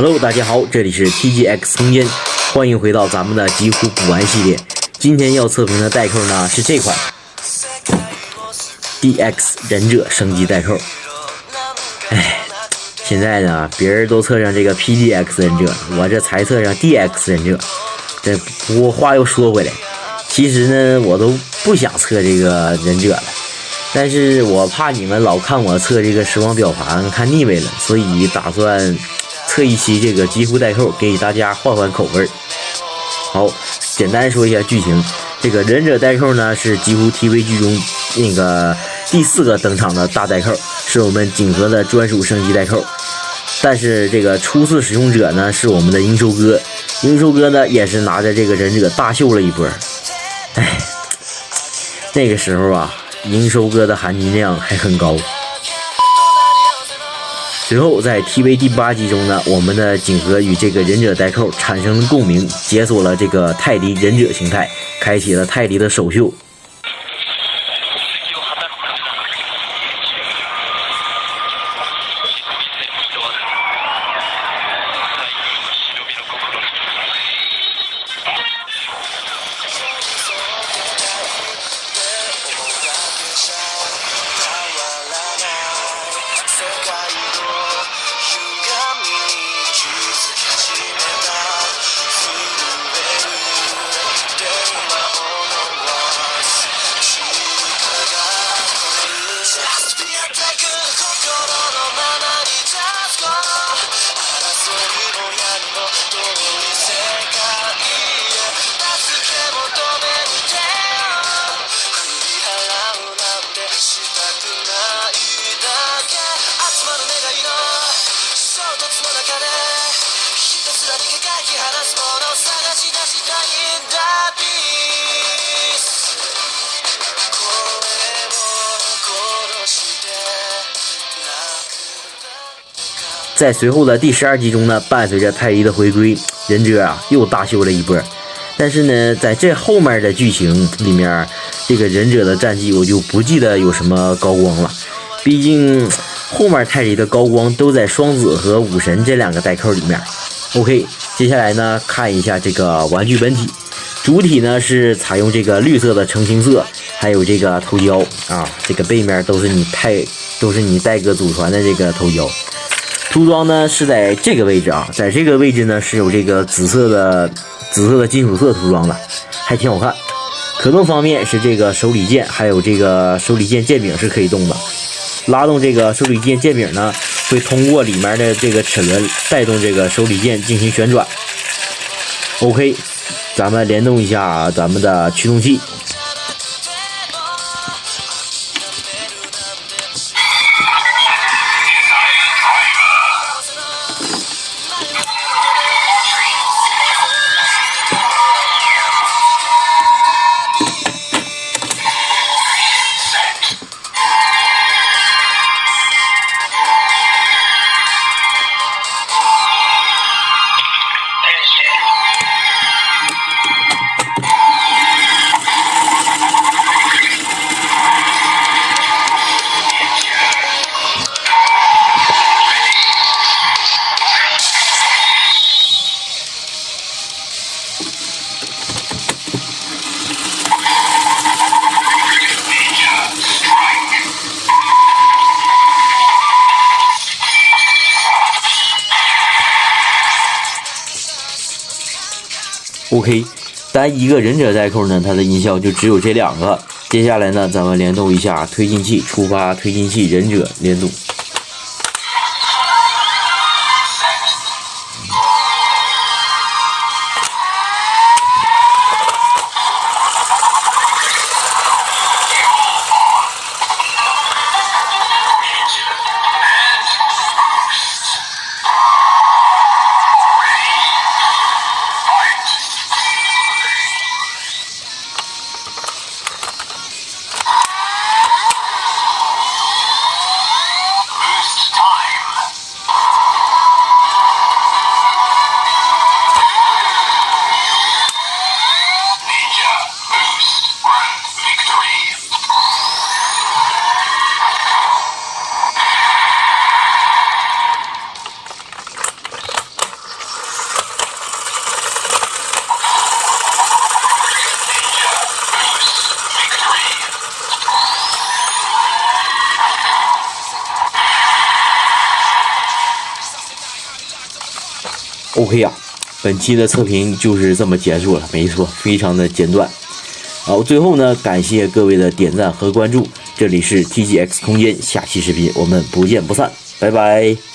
Hello， 大家好，这里是 TGX 空间，欢迎回到咱们的几乎补完系列。今天要测评的代扣呢是这款 DX 忍者升级代扣。现在呢别人都测上这个 PDX 忍者，我这才测上 DX 忍者。不过话又说回来，其实呢我都不想测这个忍者了。但是我怕你们老看我测这个时光表盘看腻味了，所以打算测一期这个几乎代扣，给大家换换口味。好，简单说一下剧情。这个忍者代扣呢是几乎 TV 剧中那个第4个登场的大代扣，是我们景和的专属升级代扣。但是这个初次使用者呢是我们的鹰收哥，鹰收哥呢也是拿着这个忍者大秀了一波。那个时候啊，鹰收哥的含金量还很高。随后在 TV 第8集中呢，我们的景和与这个忍者代扣产生了共鸣，解锁了这个泰迪忍者形态，开启了泰迪的首秀。在随后的第12集中呢，伴随着泰迪的回归，忍者啊又大秀了一波。但是呢，在这后面的剧情里面，这个忍者的战绩我就不记得有什么高光了。毕竟后面泰迪的高光都在双子和武神这2个代扣里面。OK， 接下来呢看一下这个玩具本体。主体呢是采用这个绿色的橙青色，还有这个头胶啊，这个背面都是你戴哥祖传的这个头胶。涂装呢是在这个位置啊，在这个位置呢是有这个紫色的金属色涂装的，还挺好看。可动方面是这个手里剑，还有这个手里剑剑柄是可以动的。拉动这个手里剑剑柄呢，会通过里面的这个齿轮带动这个手里剑进行旋转。OK， 咱们联动一下咱们的驱动器。OK， 单一个忍者代扣呢，它的音效就只有这2个。接下来呢，咱们联动一下推进器，触发推进器忍者联动。OK 啊，本期的测评就是这么结束了，没错，非常的简短。好，最后呢，感谢各位的点赞和关注，这里是 TGX 空间，下期视频我们不见不散，拜拜。